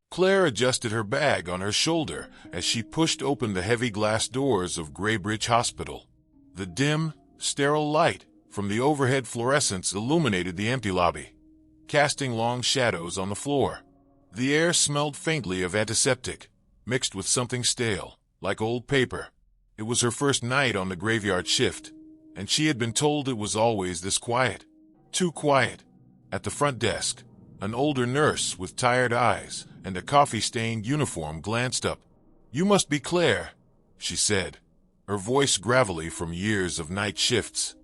Claire adjusted her bag on her shoulder as she pushed open the heavy glass doors of Greybridge Hospital. The dim, sterile light from the overhead fluorescents illuminated the empty lobby, casting long shadows on the floor. The air smelled faintly of antiseptic, mixed with something stale, like old paper. It was her first night on the graveyard shift, and she had been told it was always this quiet. Too quiet. At the front desk, an older nurse with tired eyes and a coffee-stained uniform glanced up. "You must be Claire," she said, her voice gravelly from years of night shifts.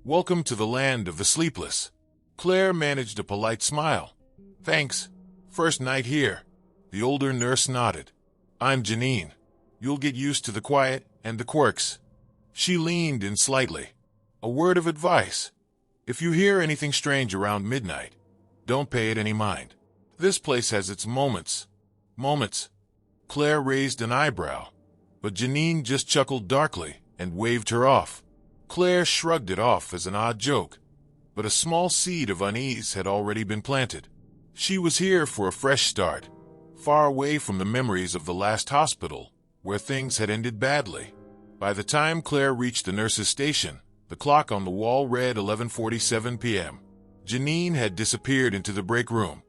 "Welcome to the land of the sleepless." Claire managed a polite smile. "Thanks. First night here." The older nurse nodded. "I'm Janine. You'll get used to the quiet and the quirks." She leaned in slightly. "A word of advice. If you hear anything strange around midnight, don't pay it any mind. This place has its moments." Moments? Claire raised an eyebrow, but Janine just chuckled darkly and waved her off. Claire shrugged it off as an odd joke, but a small seed of unease had already been planted. She was here for a fresh start, far away from the memories of the last hospital, where things had ended badly. By the time Claire reached the nurse's station, the clock on the wall read 11:47 p.m. Janine had disappeared into the break room,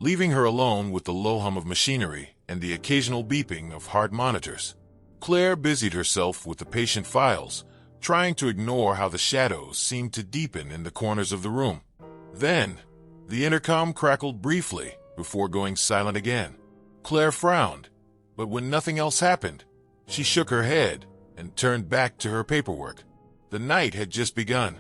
leaving her alone with the low hum of machinery and the occasional beeping of heart monitors. Claire busied herself with the patient files, trying to ignore how the shadows seemed to deepen in the corners of the room. Then, the intercom crackled briefly before going silent again. Claire frowned, but when nothing else happened, she shook her head and turned back to her paperwork. The night had just begun.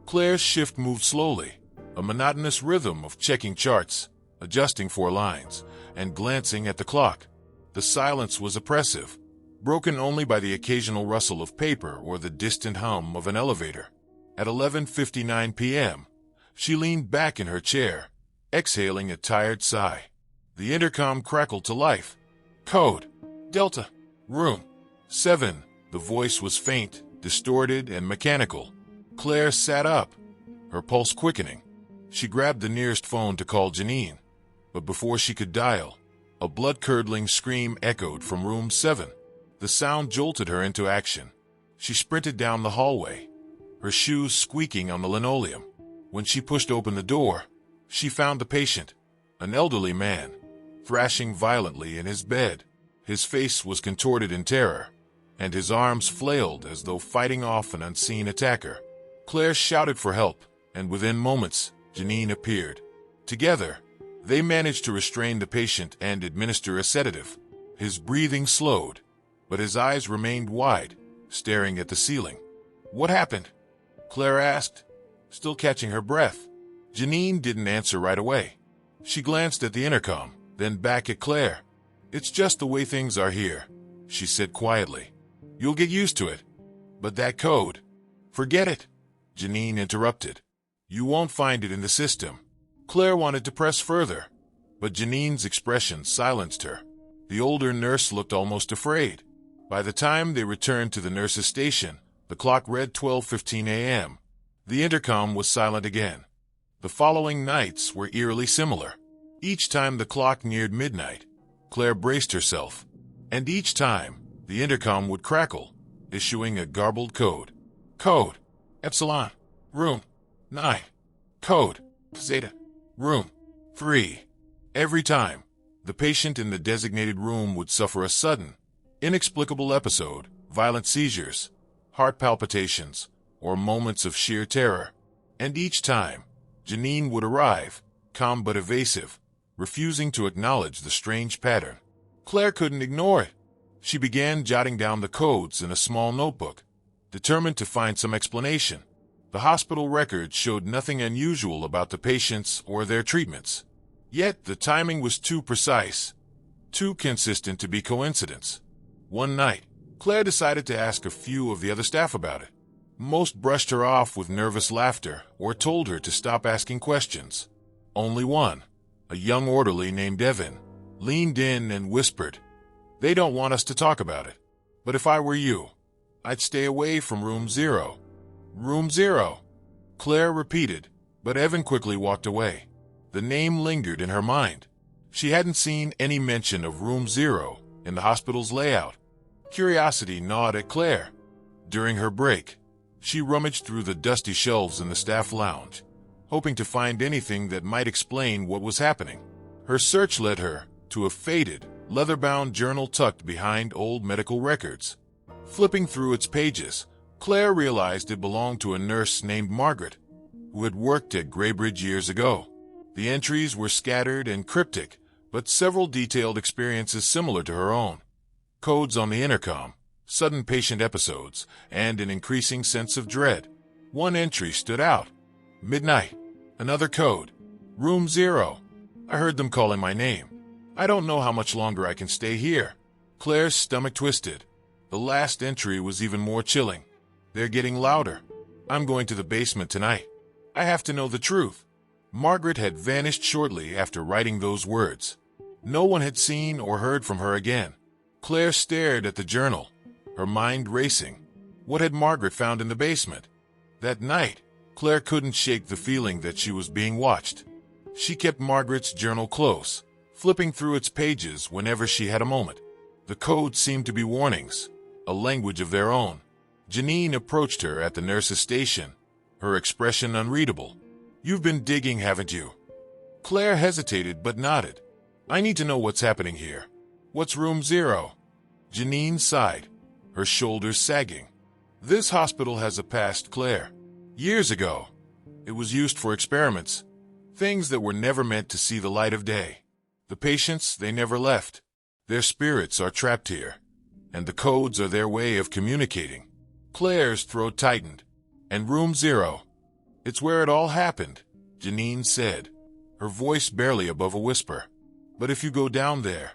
Claire's shift moved slowly, a monotonous rhythm of checking charts, adjusting 4 lines, and glancing at the clock. The silence was oppressive, broken only by the occasional rustle of paper or the distant hum of an elevator. At 11:59 p.m., she leaned back in her chair, exhaling a tired sigh. The intercom crackled to life. "Code. Delta. Room 7. The voice was faint, distorted, and mechanical. Claire sat up, her pulse quickening. She grabbed the nearest phone to call Janine, but before she could dial, a blood-curdling scream echoed from room 7. The sound jolted her into action. She sprinted down the hallway, her shoes squeaking on the linoleum. When she pushed open the door, she found the patient, an elderly man, thrashing violently in his bed. His face was contorted in terror, and his arms flailed as though fighting off an unseen attacker. Claire shouted for help, and within moments, Janine appeared. Together, they managed to restrain the patient and administer a sedative. His breathing slowed, but his eyes remained wide, staring at the ceiling. "What happened?" Claire asked, still catching her breath. Janine didn't answer right away. She glanced at the intercom, then back at Claire. "It's just the way things are here," she said quietly. "You'll get used to it. But that code—" "Forget it," Janine interrupted. "You won't find it in the system." Claire wanted to press further, but Janine's expression silenced her. The older nurse looked almost afraid. By the time they returned to the nurse's station, the clock read 12:15 a.m. The intercom was silent again. The following nights were eerily similar. Each time the clock neared midnight, Claire braced herself, and each time the intercom would crackle, issuing a garbled code. "Code. Epsilon. Room 9. Code. Zeta. Room 3. Every time, the patient in the designated room would suffer a sudden, inexplicable episode, violent seizures, heart palpitations, or moments of sheer terror. And each time, Janine would arrive, calm but evasive, refusing to acknowledge the strange pattern. Claire couldn't ignore it. She began jotting down the codes in a small notebook, determined to find some explanation. The hospital records showed nothing unusual about the patients or their treatments. Yet the timing was too precise, too consistent to be coincidence. One night, Claire decided to ask a few of the other staff about it. Most brushed her off with nervous laughter or told her to stop asking questions. Only one, a young orderly named Evan, leaned in and whispered, "They don't want us to talk about it. But if I were you, I'd stay away from room 0. Room 0. Claire repeated, but Evan quickly walked away. The name lingered in her mind. She hadn't seen any mention of Room 0 in the hospital's layout. Curiosity gnawed at Claire. During her break, she rummaged through the dusty shelves in the staff lounge, hoping to find anything that might explain what was happening. Her search led her to a faded, leather-bound journal tucked behind old medical records. Flipping through its pages, Claire realized it belonged to a nurse named Margaret, who had worked at Greybridge years ago. The entries were scattered and cryptic, but several detailed experiences similar to her own. Codes on the intercom, sudden patient episodes, and an increasing sense of dread. One entry stood out. Midnight. Another code. Room 0. I heard them calling my name. I don't know how much longer I can stay here. Claire's stomach twisted. The last entry was even more chilling. They're getting louder. I'm going to the basement tonight. I have to know the truth. Margaret had vanished shortly after writing those words. No one had seen or heard from her again. Claire stared at the journal, her mind racing. What had Margaret found in the basement? That night, Claire couldn't shake the feeling that she was being watched. She kept Margaret's journal close, flipping through its pages whenever she had a moment. The codes seemed to be warnings, a language of their own. Janine approached her at the nurse's station, her expression unreadable. You've been digging, haven't you? Claire hesitated but nodded. I need to know what's happening here. What's Room 0? Janine sighed, her shoulders sagging. This hospital has a past, Claire. Years ago, it was used for experiments, things that were never meant to see the light of day. The patients, they never left. Their spirits are trapped here, and the codes are their way of communicating. Claire's throat tightened. And Room 0. It's where it all happened, Janine said, her voice barely above a whisper. But if you go down there,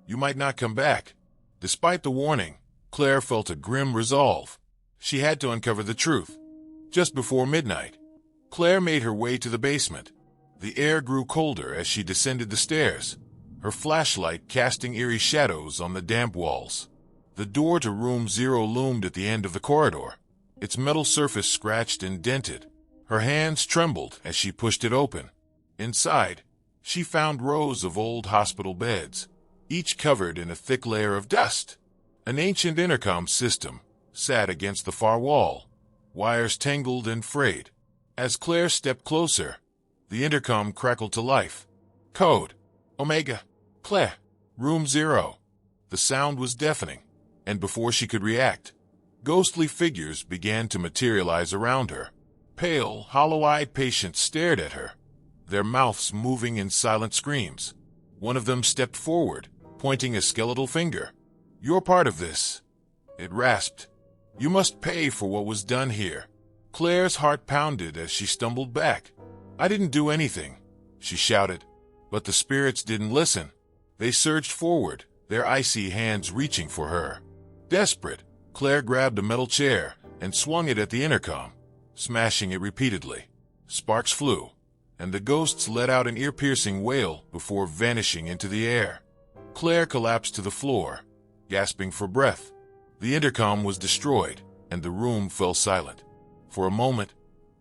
you might not come back. Despite the warning, Claire felt a grim resolve. She had to uncover the truth. Just before midnight, Claire made her way to the basement. The air grew colder as she descended the stairs, her flashlight casting eerie shadows on the damp walls. The door to Room 0 loomed at the end of the corridor, its metal surface scratched and dented. Her hands trembled as she pushed it open. Inside, she found rows of old hospital beds, each covered in a thick layer of dust. An ancient intercom system sat against the far wall, wires tangled and frayed. As Claire stepped closer, the intercom crackled to life. Code. Omega. Claire. Room 0. The sound was deafening, and before she could react, ghostly figures began to materialize around her. Pale, hollow-eyed patients stared at her, their mouths moving in silent screams. One of them stepped forward, pointing a skeletal finger. You're part of this, it rasped. You must pay for what was done here. Claire's heart pounded as she stumbled back. I didn't do anything, she shouted. But the spirits didn't listen. They surged forward, their icy hands reaching for her. Desperate, Claire grabbed a metal chair and swung it at the intercom, smashing it repeatedly. Sparks flew, and the ghosts let out an ear-piercing wail before vanishing into the air. Claire collapsed to the floor, gasping for breath. The intercom was destroyed, and the room fell silent. For a moment,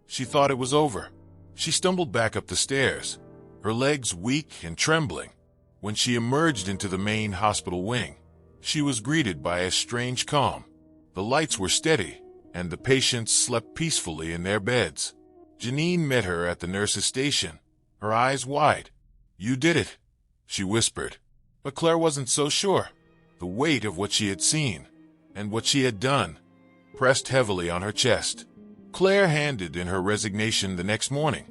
she thought it was over. She stumbled back up the stairs, her legs weak and trembling. When she emerged into the main hospital wing, she was greeted by a strange calm. The lights were steady, and the patients slept peacefully in their beds. Janine met her at the nurse's station, her eyes wide. You did it, she whispered. But Claire wasn't so sure. The weight of what she had seen, and what she had done, pressed heavily on her chest. Claire handed in her resignation the next morning.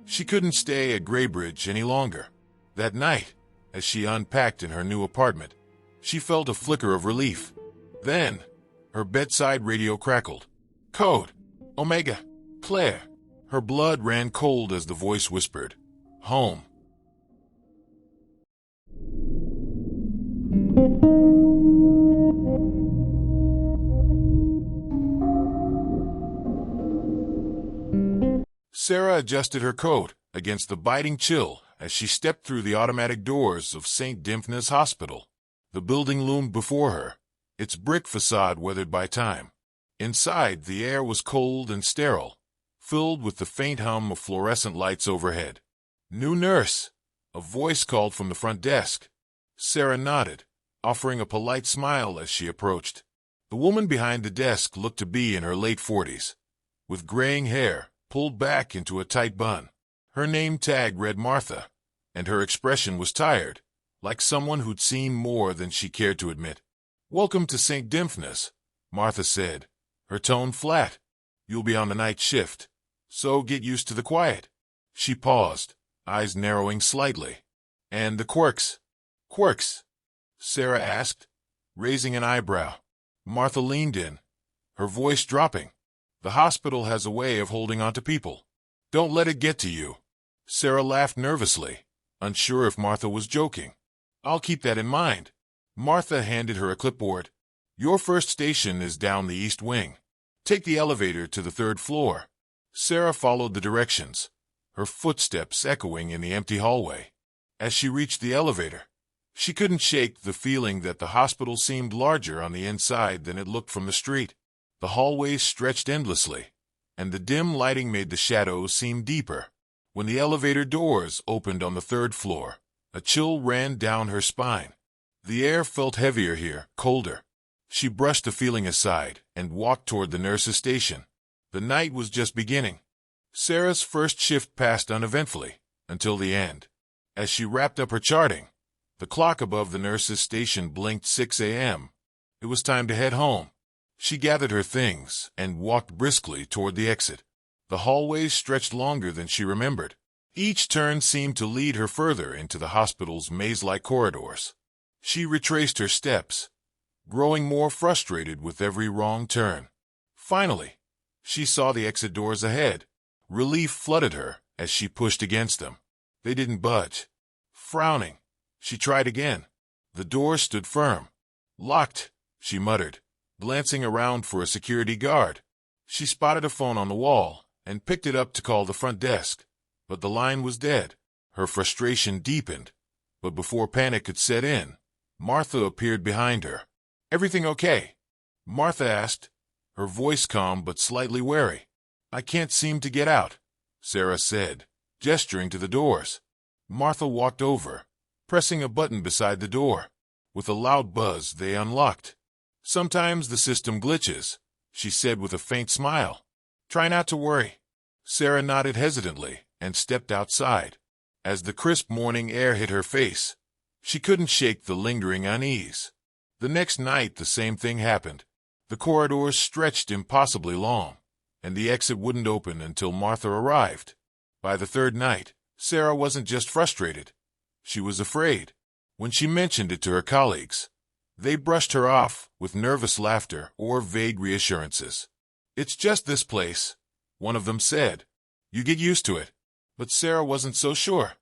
She couldn't stay at Greybridge any longer. That night, as she unpacked in her new apartment, she felt a flicker of relief. Then, her bedside radio crackled. Code. Omega. Claire. Her blood ran cold as the voice whispered, Home. Sarah adjusted her coat against the biting chill as she stepped through the automatic doors of St. Dymphna's Hospital. The building loomed before her, its brick facade weathered by time. Inside, the air was cold and sterile, filled with the faint hum of fluorescent lights overhead. "New nurse," a voice called from the front desk. Sarah nodded, offering a polite smile as she approached. The woman behind the desk looked to be in her late 40s, with graying hair pulled back into a tight bun. Her name tag read Martha, and her expression was tired, like someone who'd seen more than she cared to admit. "Welcome to St. Dymphna's," Martha said, her tone flat. "You'll be on the night shift, so get used to the quiet." She paused, eyes narrowing slightly. "And the quirks?" "Quirks?" Sarah asked, raising an eyebrow. Martha leaned in, her voice dropping. "The hospital has a way of holding on to people. Don't let it get to you." Sarah laughed nervously, unsure if Martha was joking. "I'll keep that in mind." Martha handed her a clipboard. "Your first station is down the east wing. Take the elevator to the 3rd floor." Sarah followed the directions, her footsteps echoing in the empty hallway. As she reached the elevator, she couldn't shake the feeling that the hospital seemed larger on the inside than it looked from the street. The hallways stretched endlessly, and the dim lighting made the shadows seem deeper. When the elevator doors opened on the 3rd floor, a chill ran down her spine. The air felt heavier here, colder. She brushed the feeling aside and walked toward the nurse's station. The night was just beginning. Sarah's first shift passed uneventfully until the end. As she wrapped up her charting, the clock above the nurse's station blinked 6 a.m. It was time to head home. She gathered her things and walked briskly toward the exit. The hallways stretched longer than she remembered. Each turn seemed to lead her further into the hospital's maze-like corridors. She retraced her steps, growing more frustrated with every wrong turn. Finally, she saw the exit doors ahead. Relief flooded her as she pushed against them. They didn't budge. Frowning, she tried again. The door stood firm. "Locked," she muttered, glancing around for a security guard. She spotted a phone on the wall and picked it up to call the front desk, but the line was dead. Her frustration deepened, but before panic could set in, Martha appeared behind her. "Everything okay?" Martha asked, her voice calm but slightly wary. "I can't seem to get out," Sarah said, gesturing to the doors. Martha walked over, pressing a button beside the door. With a loud buzz, they unlocked. "Sometimes the system glitches," she said with a faint smile. "Try not to worry." Sarah nodded hesitantly and stepped outside. As the crisp morning air hit her face, she couldn't shake the lingering unease. The next night, the same thing happened. The corridors stretched impossibly long, and the exit wouldn't open until Martha arrived. By the 3rd night, Sarah wasn't just frustrated. She was afraid. When she mentioned it to her colleagues, they brushed her off with nervous laughter or vague reassurances. "It's just this place," one of them said. "You get used to it." But Sarah wasn't so sure.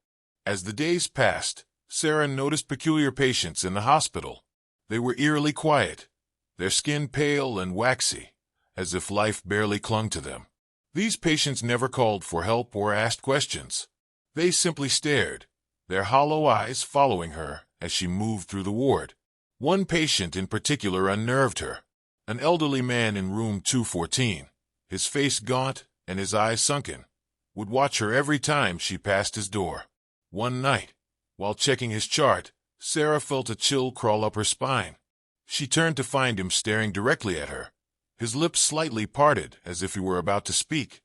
As the days passed, Sarah noticed peculiar patients in the hospital. They were eerily quiet, their skin pale and waxy, as if life barely clung to them. These patients never called for help or asked questions. They simply stared, their hollow eyes following her as she moved through the ward. One patient in particular unnerved her, an elderly man in room 214, his face gaunt and his eyes sunken, would watch her every time she passed his door. One night, while checking his chart, Sarah felt a chill crawl up her spine. She turned to find him staring directly at her, his lips slightly parted as if he were about to speak.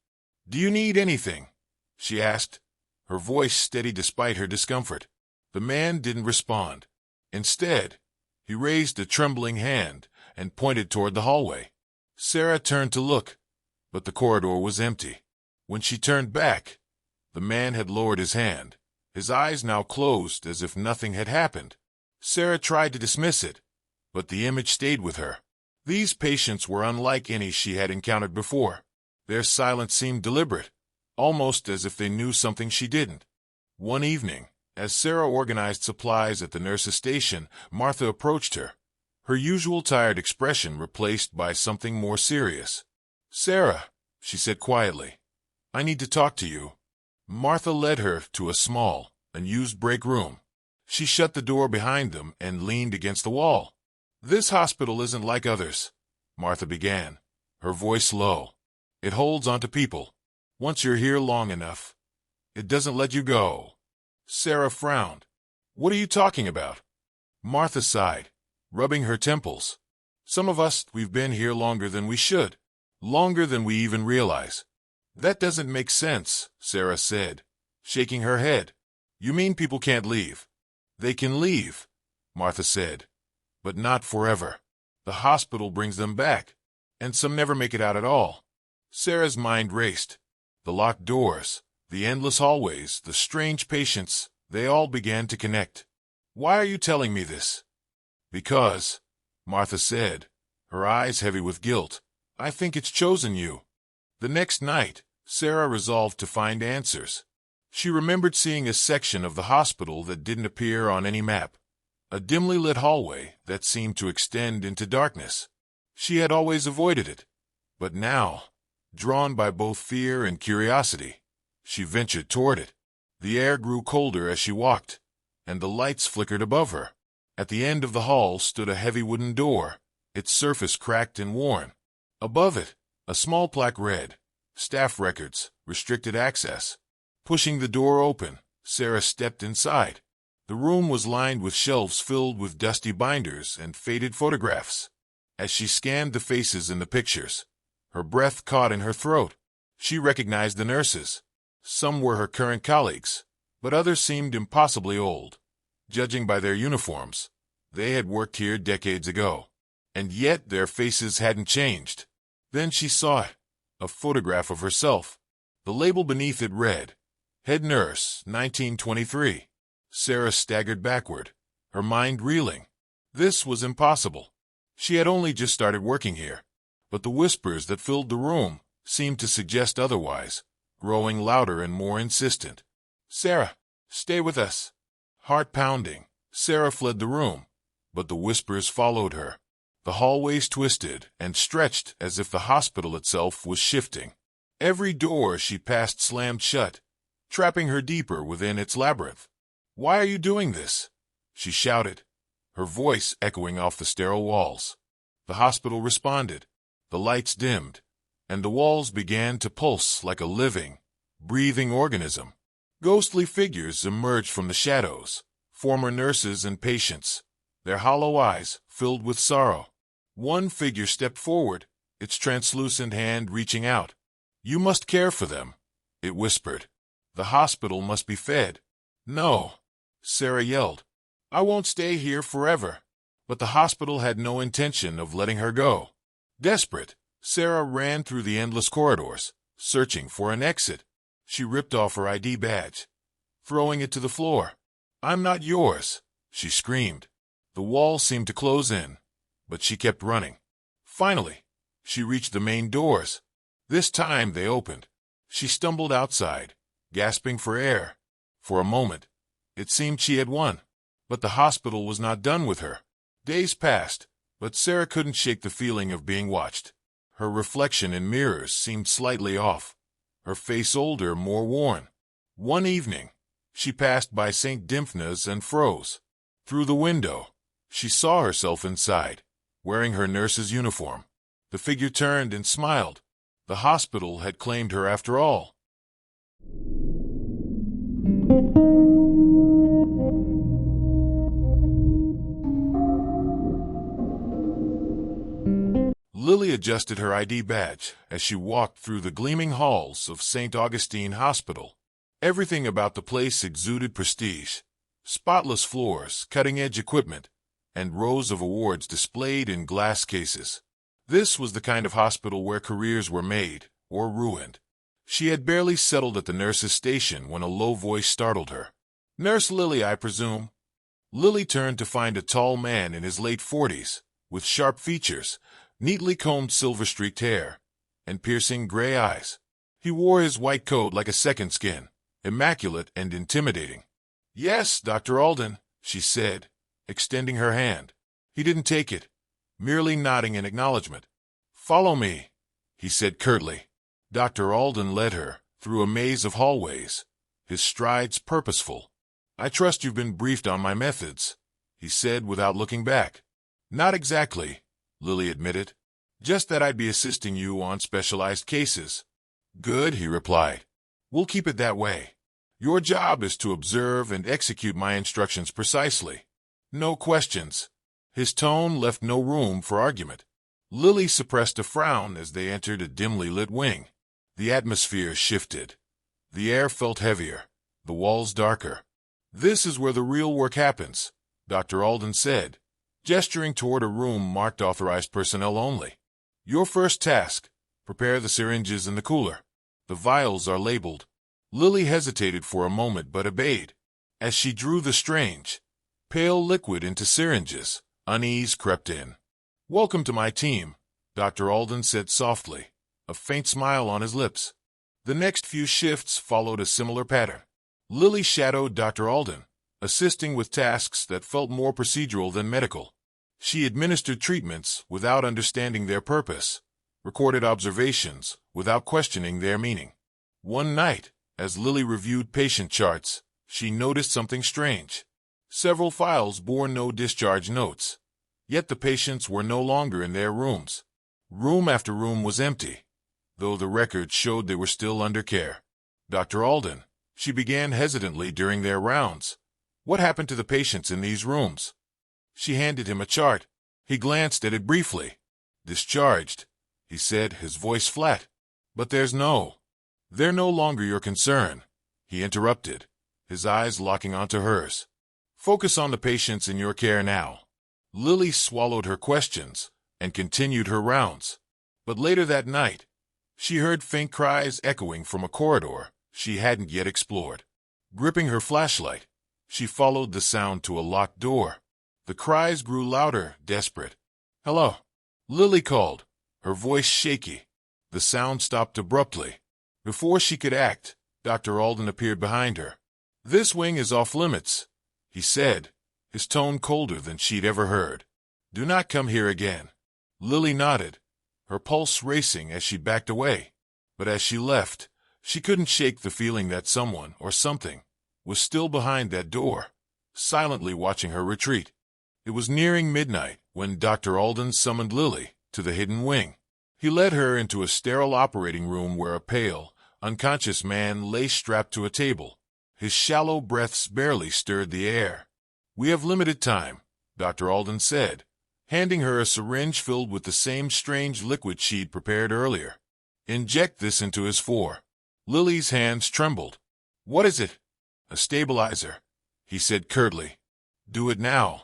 "Do you need anything?" she asked, her voice steady despite her discomfort. The man didn't respond. Instead, he raised a trembling hand and pointed toward the hallway. Sarah turned to look, but the corridor was empty. When she turned back, the man had lowered his hand, his eyes now closed as if nothing had happened. Sarah tried to dismiss it, but the image stayed with her. These patients were unlike any she had encountered before. Their silence seemed deliberate, almost as if they knew something she didn't. One evening, as Sarah organized supplies at the nurse's station, Martha approached her, her usual tired expression replaced by something more serious. "Sarah," she said quietly, "I need to talk to you." Martha led her to a small, unused break room. She shut the door behind them and leaned against the wall. "This hospital isn't like others," Martha began, her voice low. "It holds onto people. Once you're here long enough, it doesn't let you go." Sarah frowned. "What are you talking about?" Martha sighed, rubbing her temples. "Some of us, we've been here longer than we should. Longer than we even realize." "That doesn't make sense," Sarah said, shaking her head. "You mean people can't leave?" "They can leave," Martha said, "but not forever. The hospital brings them back, and some never make it out at all." Sarah's mind raced. The locked doors, the endless hallways, the strange patients, they all began to connect. "Why are you telling me this?" "Because," Martha said, her eyes heavy with guilt, "I think it's chosen you." The next night, Sarah resolved to find answers. She remembered seeing a section of the hospital that didn't appear on any map, a dimly lit hallway that seemed to extend into darkness. She had always avoided it, but now, drawn by both fear and curiosity, she ventured toward it. The air grew colder as she walked, and the lights flickered above her. At the end of the hall stood a heavy wooden door, its surface cracked and worn. Above it, a small plaque read, "Staff Records, Restricted Access." Pushing the door open, Sarah stepped inside. The room was lined with shelves filled with dusty binders and faded photographs. As she scanned the faces in the pictures, her breath caught in her throat. She recognized the nurses. Some were her current colleagues, but others seemed impossibly old. Judging by their uniforms, they had worked here decades ago. And yet their faces hadn't changed. Then she saw it, a photograph of herself. The label beneath it read, "Head Nurse, 1923. Sarah staggered backward, her mind reeling. This was impossible. She had only just started working here, but the whispers that filled the room seemed to suggest otherwise, growing louder and more insistent. "Sarah, stay with us." Heart pounding, Sarah fled the room, but the whispers followed her. The hallways twisted and stretched as if the hospital itself was shifting. Every door she passed slammed shut, trapping her deeper within its labyrinth. "Why are you doing this?" she shouted, her voice echoing off the sterile walls. The hospital responded. The lights dimmed, and the walls began to pulse like a living, breathing organism. Ghostly figures emerged from the shadows, former nurses and patients, their hollow eyes filled with sorrow. One figure stepped forward, its translucent hand reaching out. "You must care for them," it whispered. "The hospital must be fed." "No," Sarah yelled. "I won't stay here forever." But the hospital had no intention of letting her go. Desperate, Sarah ran through the endless corridors, searching for an exit. She ripped off her ID badge, throwing it to the floor. "I'm not yours," she screamed. The wall seemed to close in, but she kept running. Finally, she reached the main doors. This time they opened. She stumbled outside, gasping for air. For a moment, it seemed she had won. But the hospital was not done with her. Days passed, but Sarah couldn't shake the feeling of being watched. Her reflection in mirrors seemed slightly off, her face older, more worn. One evening, she passed by St. Dymphna's and froze. Through the window, she saw herself inside, wearing her nurse's uniform. The figure turned and smiled. The hospital had claimed her after all. Lily adjusted her ID badge as she walked through the gleaming halls of St. Augustine Hospital. Everything about the place exuded prestige. Spotless floors, cutting-edge equipment, and rows of awards displayed in glass cases. This was the kind of hospital where careers were made or ruined. She had barely settled at the nurse's station when a low voice startled her. "Nurse Lily, I presume?" Lily turned to find a tall man in his late 40s, with sharp features, neatly combed silver-streaked hair, and piercing gray eyes. He wore his white coat like a second skin, immaculate and intimidating. "Yes, Dr. Alden," she said, extending her hand. He didn't take it, merely nodding in acknowledgement. "Follow me," he said curtly. Dr. Alden led her through a maze of hallways, his strides purposeful. "I trust you've been briefed on my methods," he said without looking back. "Not exactly," Lily admitted. Just that I'd be assisting you on specialized cases. Good, he replied. We'll keep it that way. Your job is to observe and execute my instructions precisely. No questions. His tone left no room for argument. Lily suppressed a frown as they entered a dimly lit wing. The atmosphere shifted. The air felt heavier, the walls darker. This is where the real work happens, Dr. Alden said, gesturing toward a room marked authorized personnel only. Your first task, prepare the syringes in the cooler. The vials are labeled. Lily hesitated for a moment but obeyed. As she drew the strange, pale liquid into syringes, unease crept in. Welcome to my team, Dr. Alden said softly, a faint smile on his lips. The next few shifts followed a similar pattern. Lily shadowed Dr. Alden, assisting with tasks that felt more procedural than medical. She administered treatments without understanding their purpose, recorded observations without questioning their meaning. One night, as Lily reviewed patient charts, she noticed something strange. Several files bore no discharge notes, yet the patients were no longer in their rooms. Room after room was empty, though the records showed they were still under care. Dr. Alden, she began hesitantly during their rounds. What happened to the patients in these rooms? She handed him a chart. He glanced at it briefly. Discharged, he said, his voice flat. But they're no longer your concern, he interrupted, his eyes locking onto hers. Focus on the patients in your care now. Lily swallowed her questions and continued her rounds. But later that night, she heard faint cries echoing from a corridor she hadn't yet explored. Gripping her flashlight, she followed the sound to a locked door. The cries grew louder, desperate. Hello, Lily called, her voice shaky. The sound stopped abruptly. Before she could act, Dr. Alden appeared behind her. This wing is off limits, he said, his tone colder than she'd ever heard. Do not come here again. Lily nodded, her pulse racing as she backed away. But as she left, she couldn't shake the feeling that someone or something was still behind that door, silently watching her retreat. It was nearing midnight when Dr. Alden summoned Lily to the hidden wing. He led her into a sterile operating room where a pale, unconscious man lay strapped to a table. His shallow breaths barely stirred the air. We have limited time, Dr. Alden said, handing her a syringe filled with the same strange liquid she'd prepared earlier. Inject this into his fore. Lily's hands trembled. What is it? A stabilizer, he said curtly. Do it now.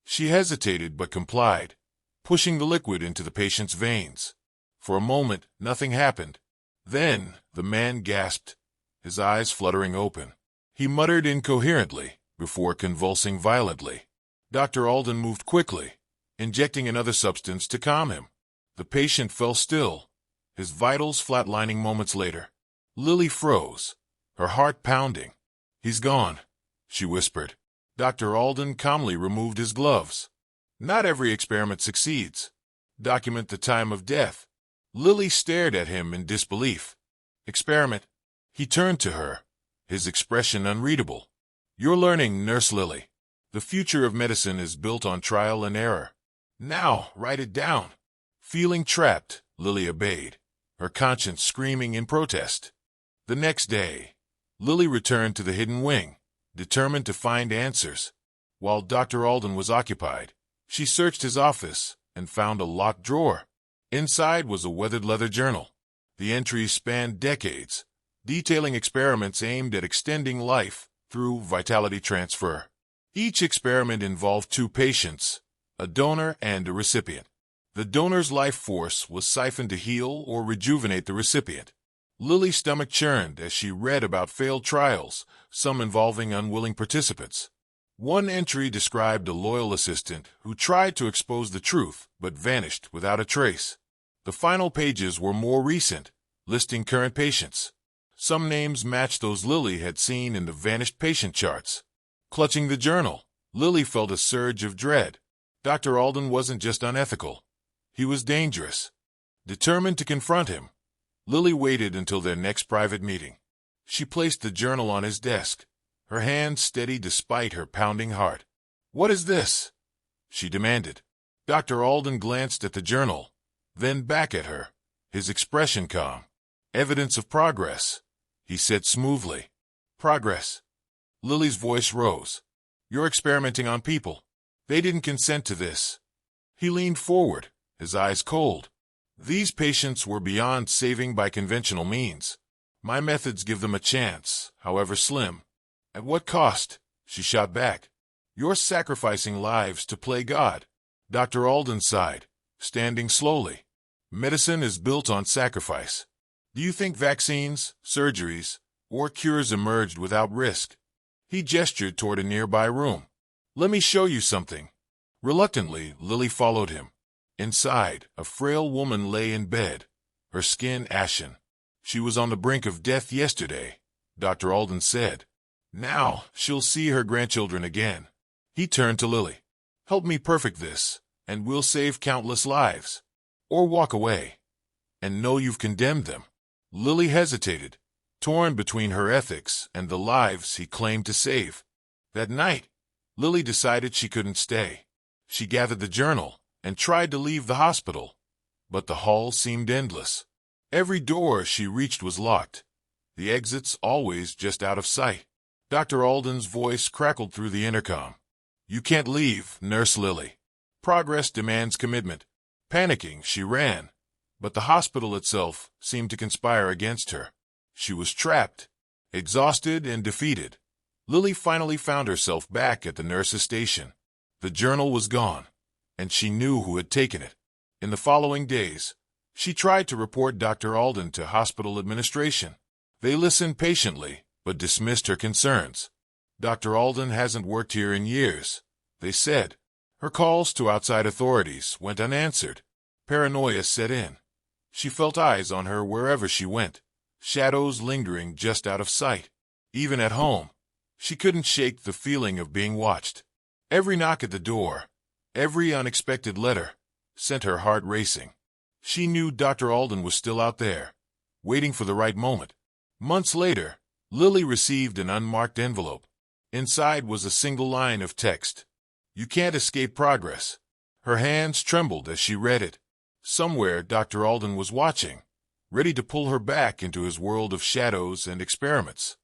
She hesitated but complied, pushing the liquid into the patient's veins. For a moment, nothing happened. Then, the man gasped, his eyes fluttering open. He muttered incoherently before convulsing violently. Dr. Alden moved quickly, injecting another substance to calm him. The patient fell still, his vitals flatlining moments later. Lily froze, her heart pounding. He's gone, she whispered. Dr. Alden calmly removed his gloves. Not every experiment succeeds. Document the time of death. Lily stared at him in disbelief. Experiment. He turned to her, his expression unreadable. You're learning, Nurse Lily. The future of medicine is built on trial and error. Now, write it down. Feeling trapped, Lily obeyed, her conscience screaming in protest. The next day, Lily returned to the hidden wing, determined to find answers. While Dr. Alden was occupied, she searched his office and found a locked drawer. Inside was a weathered leather journal. The entries spanned decades, detailing experiments aimed at extending life through vitality transfer. Each experiment involved two patients, a donor and a recipient. The donor's life force was siphoned to heal or rejuvenate the recipient. Lily's stomach churned as she read about failed trials, some involving unwilling participants. One entry described a loyal assistant who tried to expose the truth but vanished without a trace. The final pages were more recent, listing current patients. Some names matched those Lily had seen in the vanished patient charts. Clutching the journal, Lily felt a surge of dread. Dr. Alden wasn't just unethical. He was dangerous. Determined to confront him, Lily waited until their next private meeting. She placed the journal on his desk, her hand steady despite her pounding heart. "What is this?" she demanded. Dr. Alden glanced at the journal, then back at her, his expression calm. "Evidence of progress," he said smoothly. "Progress?" Lily's voice rose. "You're experimenting on people. They didn't consent to this." He leaned forward, his eyes cold. "These patients were beyond saving by conventional means. My methods give them a chance, however slim." "At what cost?" she shot back. "You're sacrificing lives to play God." Dr. Alden sighed, standing slowly. "Medicine is built on sacrifice. Do you think vaccines, surgeries, or cures emerged without risk?" He gestured toward a nearby room. "Let me show you something." Reluctantly, Lily followed him. Inside, a frail woman lay in bed, her skin ashen. "She was on the brink of death yesterday," Dr. Alden said. "Now she'll see her grandchildren again." He turned to Lily. "Help me perfect this, and we'll save countless lives. Or walk away, and know you've condemned them." Lily hesitated, torn between her ethics and the lives he claimed to save. That night, Lily decided she couldn't stay. She gathered the journal and tried to leave the hospital, but the hall seemed endless. Every door she reached was locked, the exits always just out of sight. Dr. Alden's voice crackled through the intercom. "You can't leave, Nurse Lily. Progress demands commitment." Panicking, she ran, but the hospital itself seemed to conspire against her. She was trapped, exhausted and defeated. Lily finally found herself back at the nurse's station. The journal was gone, and she knew who had taken it. In the following days, she tried to report Dr. Alden to hospital administration. They listened patiently, but dismissed her concerns. "Dr. Alden hasn't worked here in years," they said. Her calls to outside authorities went unanswered. Paranoia set in. She felt eyes on her wherever she went, shadows lingering just out of sight. Even at home, she couldn't shake the feeling of being watched. Every knock at the door, every unexpected letter, sent her heart racing. She knew Dr. Alden was still out there, waiting for the right moment. Months later, Lily received an unmarked envelope. Inside was a single line of text. "You can't escape progress." Her hands trembled as she read it. Somewhere Dr. Alden was watching, ready to pull her back into his world of shadows and experiments.